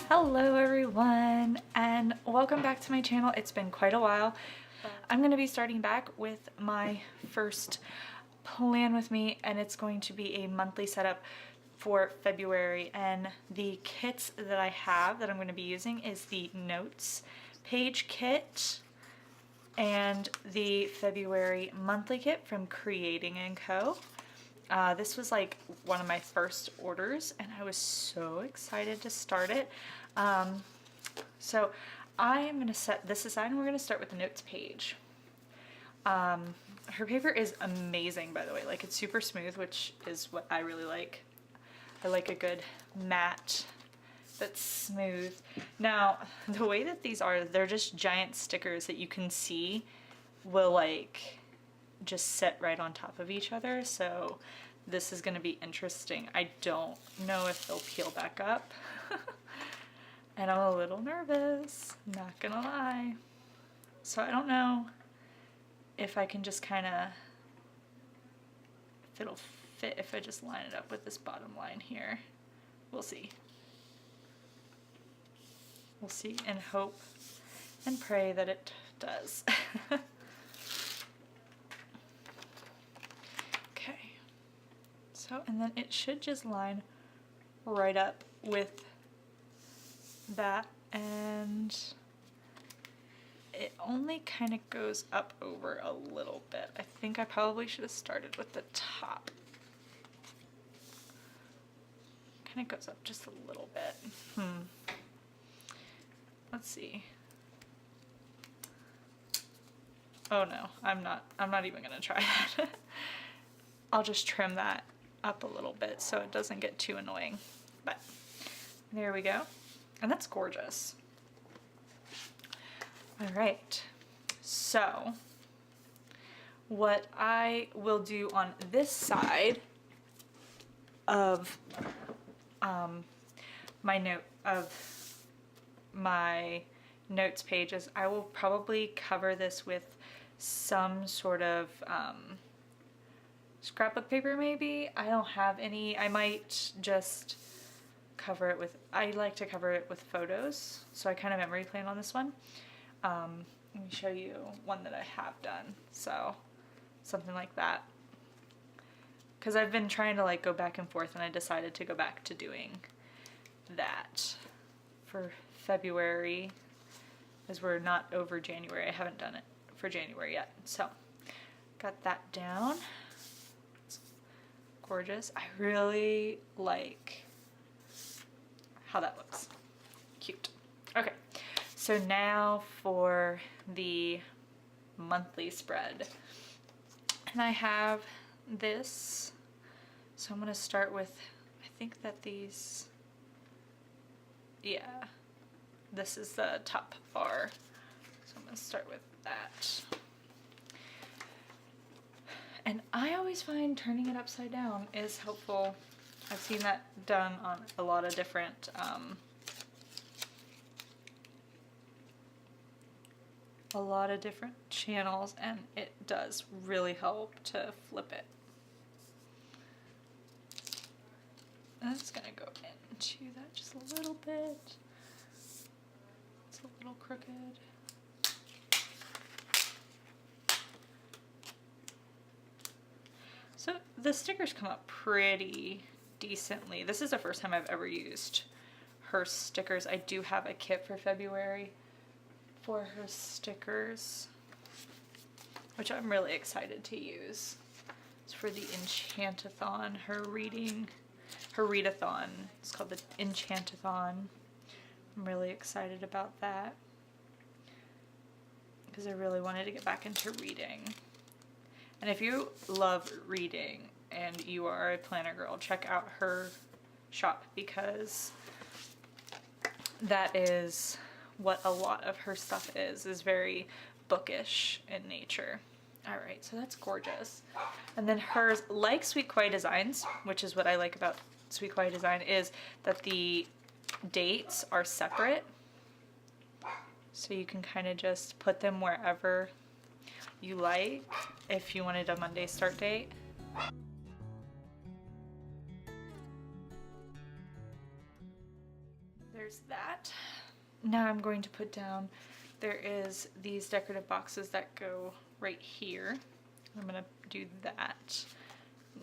Hello everyone and welcome back to my channel. It's been quite a while. I'm going to be starting back with my first plan with me, and it's going to be a monthly setup for February, and the kits that I have that I'm going to be using is the notes page kit and the February monthly kit from Creating & Co. This was like one of my first orders and I was so excited to start it. So I am going to set this aside and we're going to start with the notes page. Her paper is amazing, by the way. Like, it's super smooth, which is what I really like. I like a good matte that's smooth. Now, the way that these are, they're just giant stickers that you can see will like just sit right on top of each other, so this is going to be interesting. I don't know if they'll peel back up and I'm a little nervous, not gonna lie. So I don't know if I can just kind of, if it'll fit if I just line it up with this bottom line here. We'll see. We'll see and hope and pray that it does. So, and then it should just line right up with that, and it only kind of goes up over a little bit. I think I probably should have started with the top. Kind of goes up just a little bit. Let's see. Oh no, I'm not even gonna try that. I'll just trim that up a little bit so it doesn't get too annoying. But there we go. And that's gorgeous. All right. So what I will do on this side of my notes page is I will probably cover this with some sort of scrapbook paper maybe. I don't have any. I might just cover it with, I like to cover it with photos, so I kind of memory plan on this one. Let me show you one that I have done. So something like that, because I've been trying to like go back and forth, and I decided to go back to doing that for February, as we're not over January. I haven't done it for January yet, so got that down. Gorgeous. I really like how that looks. Cute. Okay, so now for the monthly spread. And I have this. So I'm going to start with, I think that these, yeah, this is the top bar. So I'm going to start with that. And I always find turning it upside down is helpful. I've seen that done on a lot of different channels, and it does really help to flip it. And I'm just gonna go into that just a little bit. It's a little crooked. So the stickers come up pretty decently. This is the first time I've ever used her stickers. I do have a kit for February for her stickers, which I'm really excited to use. It's for the Enchantathon, her readathon. It's called the Enchantathon. I'm really excited about that because I really wanted to get back into reading. And if you love reading and you are a planner girl, check out her shop, because that is what a lot of her stuff is very bookish in nature. All right, so that's gorgeous. And then hers, like Sweet Kawaii Designs, which is what I like about Sweet Kawaii Design, is that the dates are separate. So you can kind of just put them wherever you like if you wanted a Monday start date. There there's that. Now I'm going to put down, there is these decorative boxes that go right here. I'm gonna do that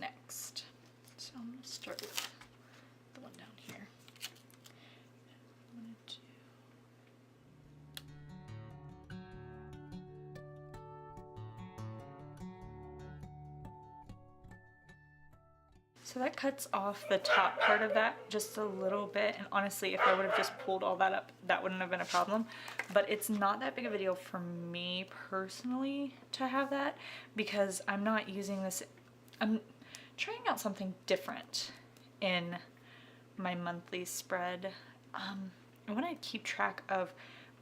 next. So I'm gonna start with the one down here. I'm gonna do so that cuts off the top part of that just a little bit, and honestly if I would have just pulled all that up that wouldn't have been a problem, but it's not that big of a deal for me personally to have that because I'm not using this. I'm trying out something different in my monthly spread. I want to keep track of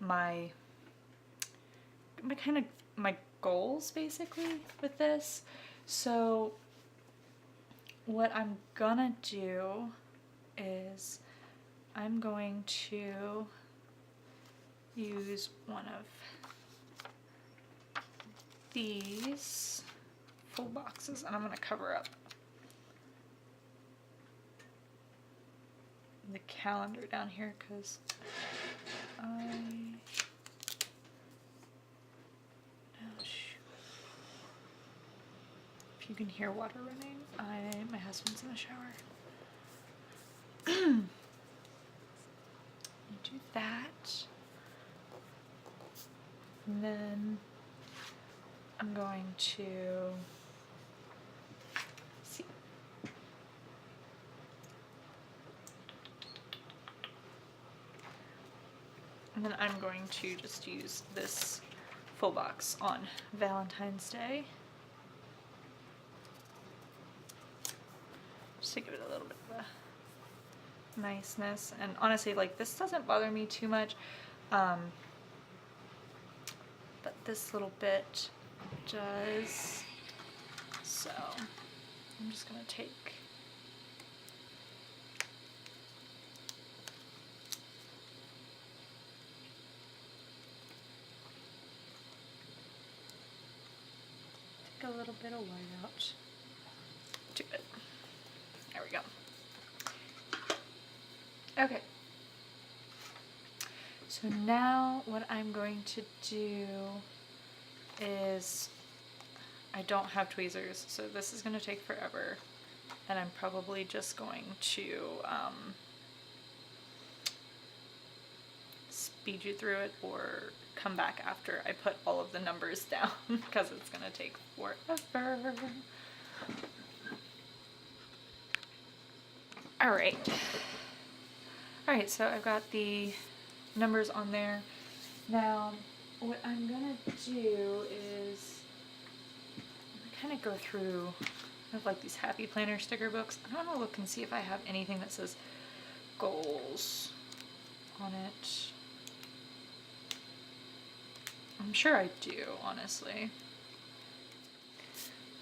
my goals basically with this. So what I'm gonna do is I'm going to use one of these full boxes and I'm gonna cover up the calendar down here because if you can hear water running, my husband's in the shower. You do that, and then I'm going to see. And then I'm going to just use this full box on Valentine's Day. Just to give it a little bit of a niceness. And honestly, like, this doesn't bother me too much, but this little bit does. So I'm just gonna take a little bit of white out to it. There we go. Okay. So now what I'm going to do is, I don't have tweezers, so this is going to take forever, and I'm probably just going to speed you through it or come back after I put all of the numbers down because it's going to take forever. Alright, so I've got the numbers on there. Now, what I'm gonna do is kind of go through, I have like these happy planner sticker books. I want to look and see if I have anything that says goals on it. I'm sure I do, honestly.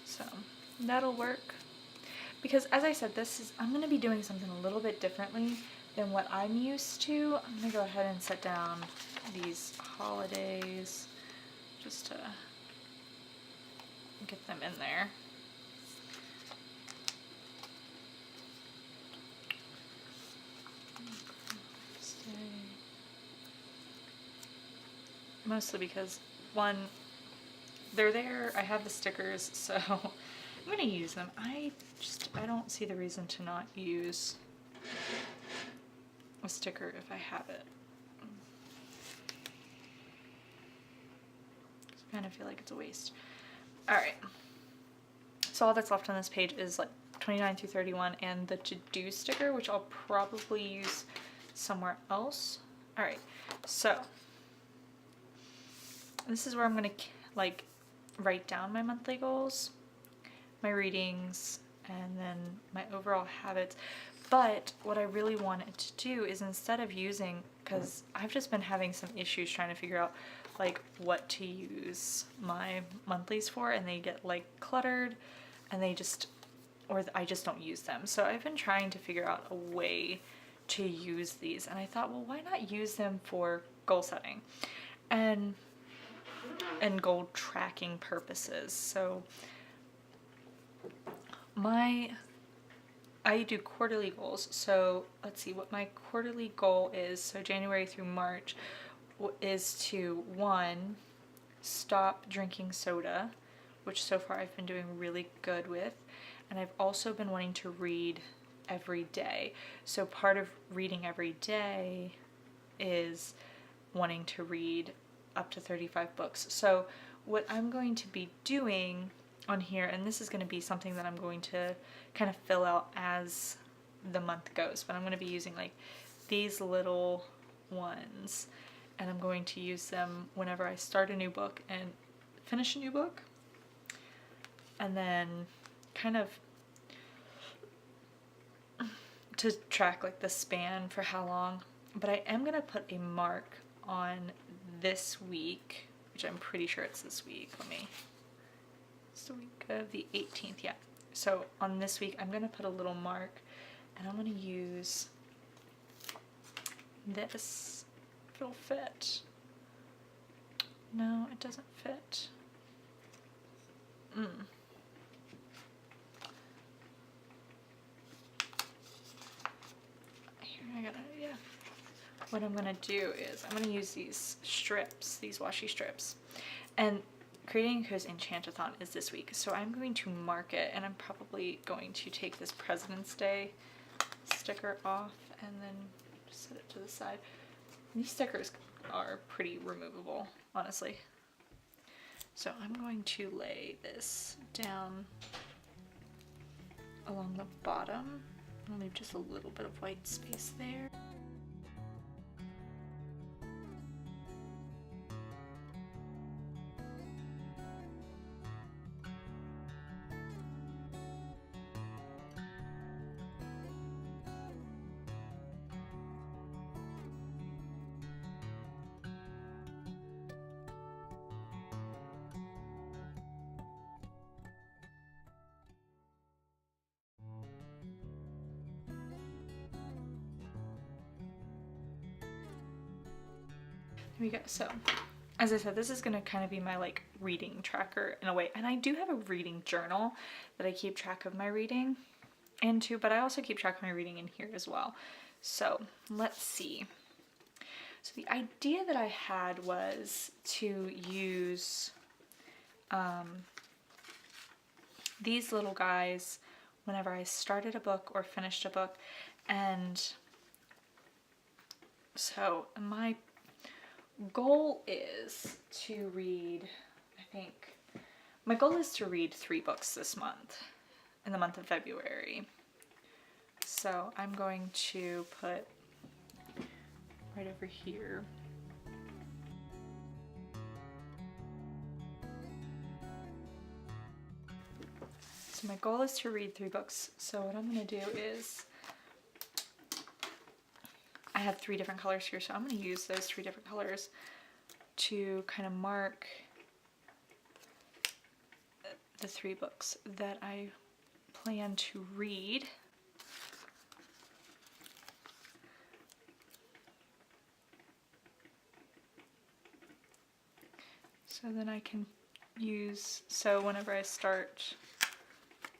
So that'll work. Because as I said, I'm going to be doing something a little bit differently than what I'm used to. I'm going to go ahead and set down these holidays just to get them in there. Mostly because, one, they're there, I have the stickers, so I'm gonna use them. I don't see the reason to not use a sticker if I have it. I kind of feel like it's a waste. Alright, so all that's left on this page is like 29 through 31 and the to-do sticker, which I'll probably use somewhere else. Alright, so this is where I'm gonna like write down my monthly goals, my readings, and then my overall habits. But what I really wanted to do is, instead of using, because I've just been having some issues trying to figure out like what to use my monthlies for, and they get like cluttered and I just don't use them. So I've been trying to figure out a way to use these, and I thought, well, why not use them for goal setting and goal tracking purposes. So my I do quarterly goals. So let's see what my quarterly goal is. So January through March is to, one, stop drinking soda, which so far I've been doing really good with. And I've also been wanting to read every day. So part of reading every day is wanting to read up to 35 books. So what I'm going to be doing on here, and this is going to be something that I'm going to kind of fill out as the month goes, but I'm going to be using like these little ones, and I'm going to use them whenever I start a new book and finish a new book, and then kind of to track like the span for how long. But I am going to put a mark on this week, which I'm pretty sure it's this week. It's the week of the 18th, yeah. So on this week, I'm going to put a little mark, and I'm going to use this, if it'll fit. No, it doesn't fit. Here, I gotta, yeah. What I'm gonna do is I'm gonna use these strips, these washi strips, and Creating Co's Enchantathon is this week, so I'm going to mark it, and I'm probably going to take this President's Day sticker off and then just set it to the side. These stickers are pretty removable, honestly. So I'm going to lay this down along the bottom. I'll leave just a little bit of white space there. Here we go. So as I said, this is gonna kind of be my like reading tracker in a way, and I do have a reading journal that I keep track of my reading into, but I also keep track of my reading in here as well. So let's see. So the idea that I had was to use these little guys whenever I started a book or finished a book. And so my goal is to read, my goal is to read 3 books this month, in the month of February. So I'm going to put right over here. So my goal is to read 3 books. So what I'm going to do is, I have 3 different colors here, so I'm going to use those 3 different colors to kind of mark the 3 books that I plan to read. So then I can use, so whenever I start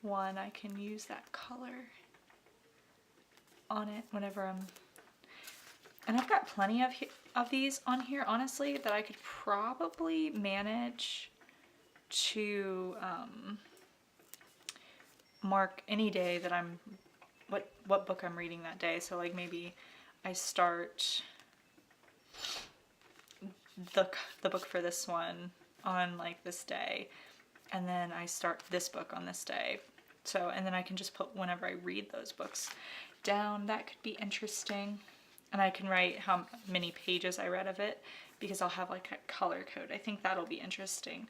one, I can use that color on it whenever I'm, and I've got plenty of these on here, honestly, that I could probably manage to mark any day that I'm, what book I'm reading that day. So like maybe I start the book for this one on like this day, and then I start this book on this day. So, and then I can just put whenever I read those books down. That could be interesting. And I can write how many pages I read of it, because I'll have like a color code. I think that'll be interesting.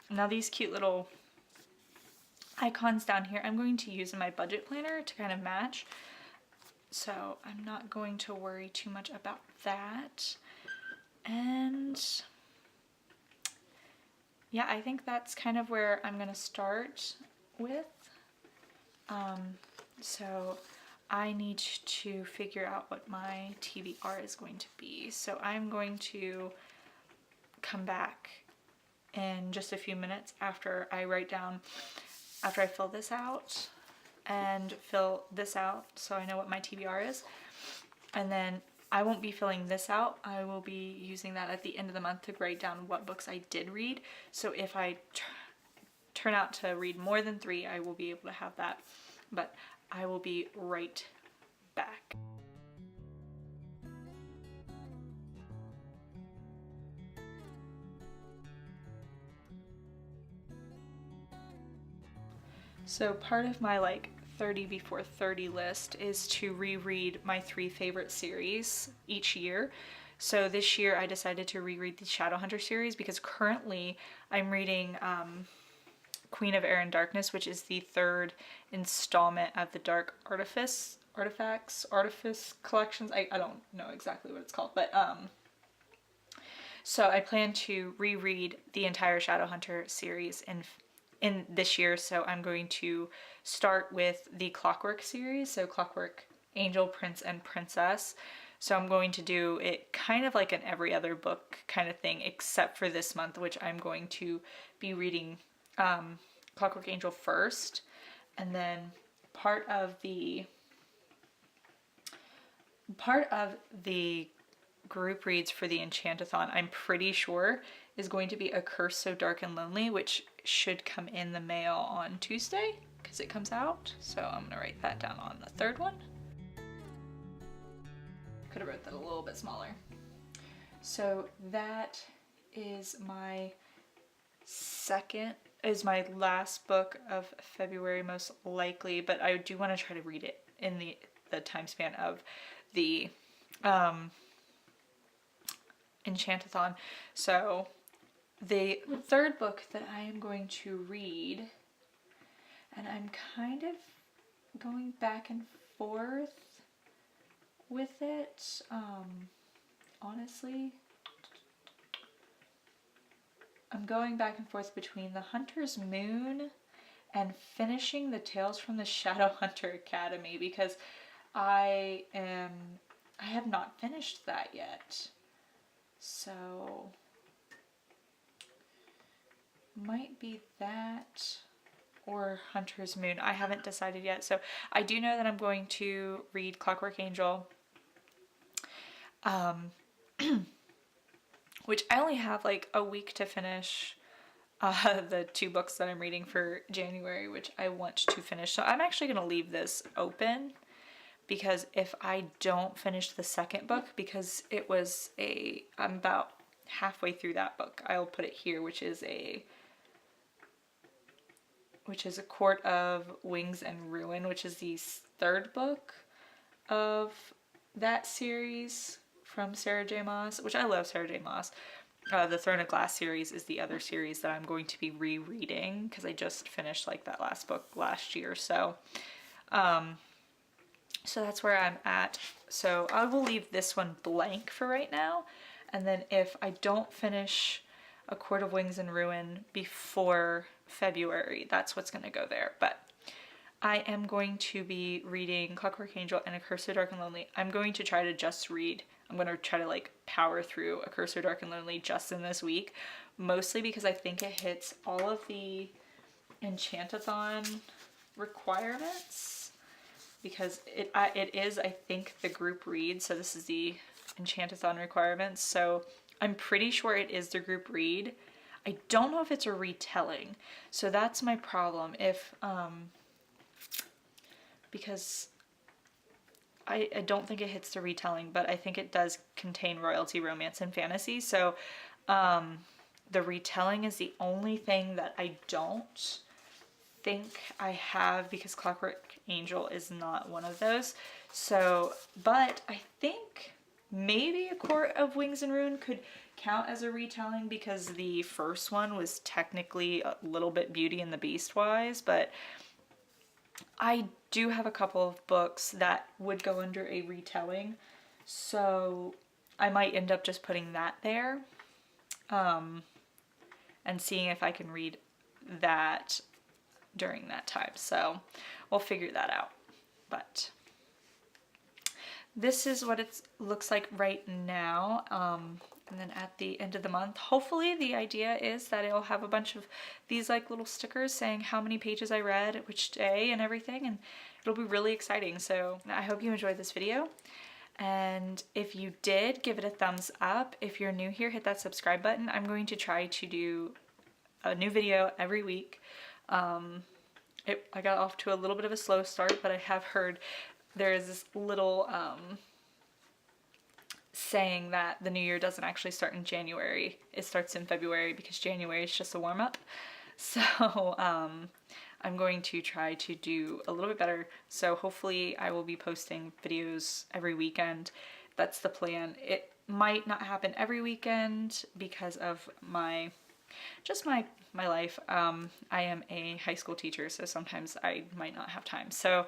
Now these cute little icons down here, I'm going to use in my budget planner to kind of match. So I'm not going to worry too much about that. And yeah, I think that's kind of where I'm gonna start with. So I need to figure out what my TBR is going to be. So I'm going to come back in just a few minutes after I write down, after I fill this out, and fill this out so I know what my TBR is. And then I won't be filling this out. I will be using that at the end of the month to write down what books I did read. So if I turn out to read more than 3, I will be able to have that. But I will be right back. So part of my like 30 before 30 list is to reread my 3 favorite series each year. So this year I decided to reread the Shadowhunter series because currently I'm reading Queen of Air and Darkness, which is the 3rd installment of the Dark Artifice collections. I don't know exactly what it's called, but so I plan to reread the entire Shadowhunter series in this year. So I'm going to start with the Clockwork series, so Clockwork Angel, Prince, and Princess. So I'm going to do it kind of like an every other book kind of thing, except for this month, which I'm going to be reading Clockwork Angel first, and then part of the group reads for the Enchantathon, I'm pretty sure, is going to be A Curse So Dark and Lonely, which should come in the mail on Tuesday because it comes out. So I'm gonna write that down on the 3rd one. Could have wrote that a little bit smaller. So that is my last book of February, most likely, but I do want to try to read it in the time span of the Enchantathon. So the 3rd book that I am going to read, and I'm kind of going back and forth with it, honestly. I'm going back and forth between The Hunter's Moon and finishing the Tales from the Shadowhunter Academy because I have not finished that yet. So might be that or Hunter's Moon. I haven't decided yet. So I do know that I'm going to read Clockwork Angel, which I only have like a week to finish the 2 books that I'm reading for January, which I want to finish. So I'm actually going to leave this open because if I don't finish the 2nd book, because I'm about halfway through that book, I'll put it here, which is A Court of Wings and Ruin, which is the 3rd book of that series from Sarah J. Maas, which I love Sarah J. Maas. The Throne of Glass series is the other series that I'm going to be rereading because I just finished like that last book last year. So, so that's where I'm at. So I will leave this one blank for right now. And then if I don't finish A Court of Wings and Ruin before February, that's what's going to go there. But I am going to be reading Clockwork Angel and A Curse So Dark and Lonely. I'm going to try to just read. I'm going to try to like power through A Curse So Dark and Lonely just in this week, mostly because I think it hits all of the Enchantathon requirements, because it is, I think, the group read. So this is the Enchantathon requirements. So I'm pretty sure it is the group read. I don't know if it's a retelling. So that's my problem. If, because I don't think it hits the retelling, but I think it does contain royalty, romance, and fantasy. So the retelling is the only thing that I don't think I have, because Clockwork Angel is not one of those. So, but I think maybe A Court of Wings and Ruin could count as a retelling because the first one was technically a little bit Beauty and the Beast wise, but I do have a couple of books that would go under a retelling, so I might end up just putting that there and seeing if I can read that during that time. So we'll figure that out. But this is what it looks like right now. And then at the end of the month, hopefully the idea is that it'll have a bunch of these like little stickers saying how many pages I read, which day and everything, and it'll be really exciting. So I hope you enjoyed this video. And if you did, give it a thumbs up. If you're new here, hit that subscribe button. I'm going to try to do a new video every week. I got off to a little bit of a slow start, but I have heard there is this little saying that the new year doesn't actually start in January. It starts in February because January is just a warm-up. So I'm going to try to do a little bit better. So hopefully I will be posting videos every weekend. That's the plan. It might not happen every weekend because of my life. I am a high school teacher, so sometimes I might not have time. So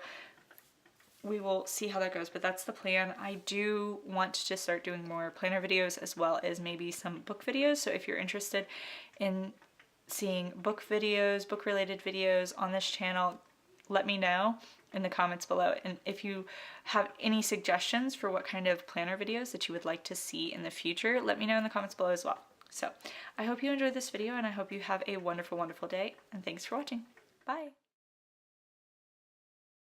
we will see how that goes, but that's the plan. I do want to start doing more planner videos as well as maybe some book videos. So if you're interested in seeing book videos, book related videos on this channel, let me know in the comments below. And if you have any suggestions for what kind of planner videos that you would like to see in the future, let me know in the comments below as well. So I hope you enjoyed this video, and I hope you have a wonderful, wonderful day, and thanks for watching. Bye.